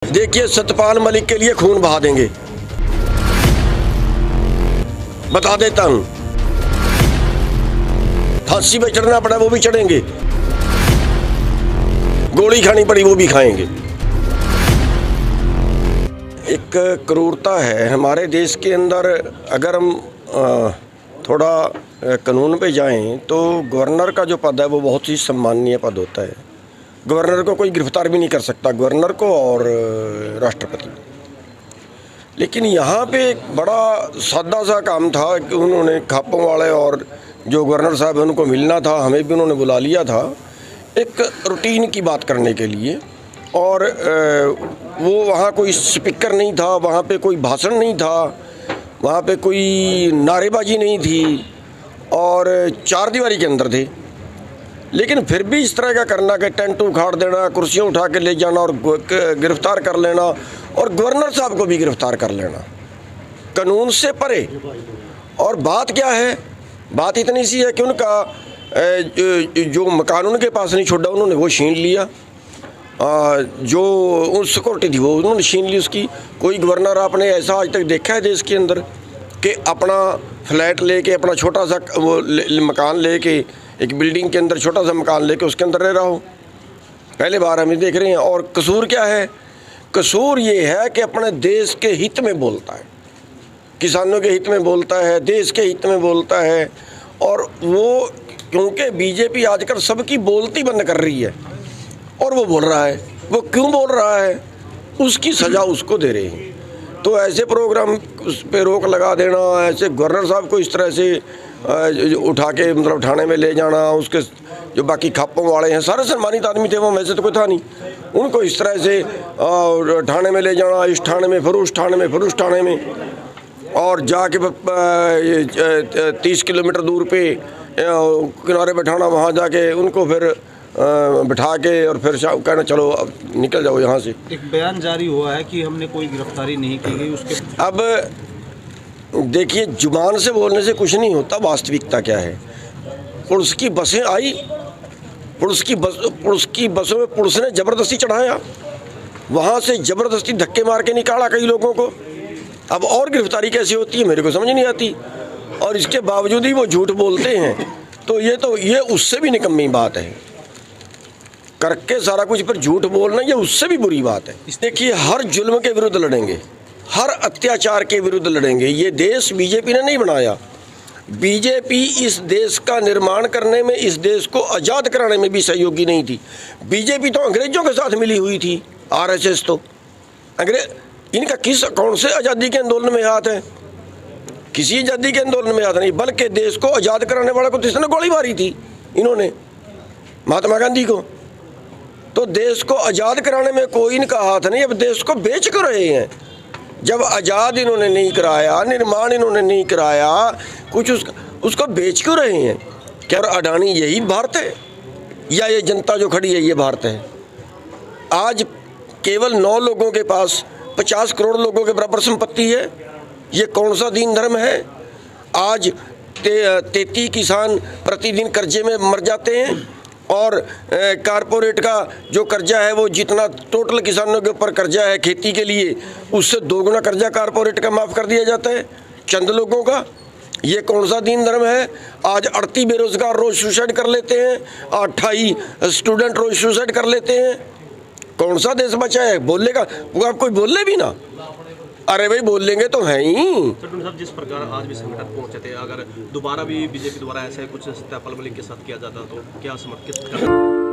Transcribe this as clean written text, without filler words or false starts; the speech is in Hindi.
देखिए, सतपाल मलिक के लिए खून बहा देंगे, बता देता हूं। फांसी पे चढ़ना पड़ा वो भी चढ़ेंगे, गोली खानी पड़ी वो भी खाएंगे। एक क्रूरता है हमारे देश के अंदर। अगर हम थोड़ा कानून पे जाएं तो गवर्नर का जो पद है वो बहुत ही सम्माननीय पद होता है। गवर्नर को कोई गिरफ्तार भी नहीं कर सकता, गवर्नर को और राष्ट्रपति। लेकिन यहाँ पे एक बड़ा सादा सा काम था कि उन्होंने खापों वाले और जो गवर्नर साहब है उनको मिलना था, हमें भी उन्होंने बुला लिया था एक रूटीन की बात करने के लिए। और वो वहाँ कोई स्पीकर नहीं था, वहाँ पे कोई भाषण नहीं था, वहाँ पे कोई नारेबाजी नहीं थी और चार दीवारी के अंदर थे। लेकिन फिर भी इस तरह का करना कि टेंट उखाड़ देना, कुर्सियाँ उठा के ले जाना और गिरफ्तार कर लेना और गवर्नर साहब को भी गिरफ्तार कर लेना, कानून से परे। और बात क्या है, बात इतनी सी है कि उनका जो मकान उनके पास नहीं छोड़ा उन्होंने वो छीन लिया, जो उस सिक्योरिटी थी वो उन्होंने छीन ली उसकी। कोई गवर्नर आपने ऐसा आज तक देखा है देश के अंदर कि अपना फ्लैट लेके, अपना छोटा सा वो मकान लेके, एक बिल्डिंग के अंदर छोटा सा मकान लेके उसके अंदर रह रहा हो? पहले बार हम देख रहे हैं। और कसूर क्या है? कसूर ये है कि अपने देश के हित में बोलता है, किसानों के हित में बोलता है, देश के हित में बोलता है। और वो क्योंकि बीजेपी आजकल सबकी बोलती बंद कर रही है और वो बोल रहा है, वो क्यों बोल रहा है उसकी सज़ा उसको दे रहे हैं। तो ऐसे प्रोग्राम उस पर रोक लगा देना, ऐसे गवर्नर साहब को इस तरह से उठा के मतलब थाने में ले जाना, उसके जो बाकी खापों वाले हैं सारे सम्मानित आदमी थे, वो वैसे तो कोई था नहीं, उनको इस तरह से थाने में ले जाना, इस थाने में फिर उस थाने में फिर उस थाने में, और जाके 30 किलोमीटर दूर पे किनारे बैठाना, वहाँ जाके उनको फिर बिठा के और फिर कहना चलो अब निकल जाओ यहाँ से। एक बयान जारी हुआ है कि हमने कोई गिरफ्तारी नहीं की गई उसके। अब देखिए, जुबान से बोलने से कुछ नहीं होता, वास्तविकता क्या है। पुलिस की बसें आई, पुलिस की बसों में पुलिस ने ज़बरदस्ती चढ़ाया, वहाँ से ज़बरदस्ती धक्के मार के निकाला कई लोगों को। अब और गिरफ्तारी कैसे होती है मेरे को समझ नहीं आती। और इसके बावजूद ही वो झूठ बोलते हैं, तो ये उससे भी निकम्मी बात है। करके सारा कुछ पर झूठ बोलना ये उससे भी बुरी बात है। देखिए, हर जुल्म के विरुद्ध लड़ेंगे, हर अत्याचार के विरुद्ध लड़ेंगे। ये देश बीजेपी ने नहीं बनाया। बीजेपी इस देश का निर्माण करने में, इस देश को आज़ाद कराने में भी सहयोगी नहीं थी। बीजेपी तो अंग्रेजों के साथ मिली हुई थी, आरएसएस तो इनका कौन से आज़ादी के आंदोलन में हाथ है? किसी आज़ादी के आंदोलन में हाथ नहीं, बल्कि देश को आज़ाद कराने वाले को तो इसने गोली मारी थी इन्होंने, महात्मा गांधी को। तो देश को आज़ाद कराने में कोई इनका हाथ नहीं। अब देश को बेच कर रहे हैं। जब आज़ाद इन्होंने नहीं कराया, निर्माण इन्होंने नहीं कराया, कुछ उसको बेच क्यों रहे हैं? क्या अडानी यही भारत है, या ये जनता जो खड़ी है ये भारत है? आज केवल 9 लोगों के पास 50 करोड़ लोगों के बराबर संपत्ति है। ये कौन सा दीन धर्म है? आज 33 किसान प्रतिदिन कर्जे में मर जाते हैं और कारपोरेट का जो कर्जा है वो जितना टोटल किसानों के ऊपर कर्जा है खेती के लिए, उससे 2 गुना कर्जा कारपोरेट का माफ़ कर दिया जाता है चंद लोगों का। ये कौन सा दीन धर्म है? आज 38 बेरोजगार रोज़ सुसाइड कर लेते हैं, 28 स्टूडेंट रोज़ सुसाइड कर लेते हैं। कौन सा देश बचा है? बोलेगा वो, आप कोई बोले भी ना, अरे भाई बोल लेंगे तो है ही। साहब, जिस प्रकार आज भी संगठन पहुंचे थे, अगर दोबारा भी बीजेपी द्वारा ऐसे कुछ सत्यापाल मलिक के साथ किया जाता तो क्या समर्थित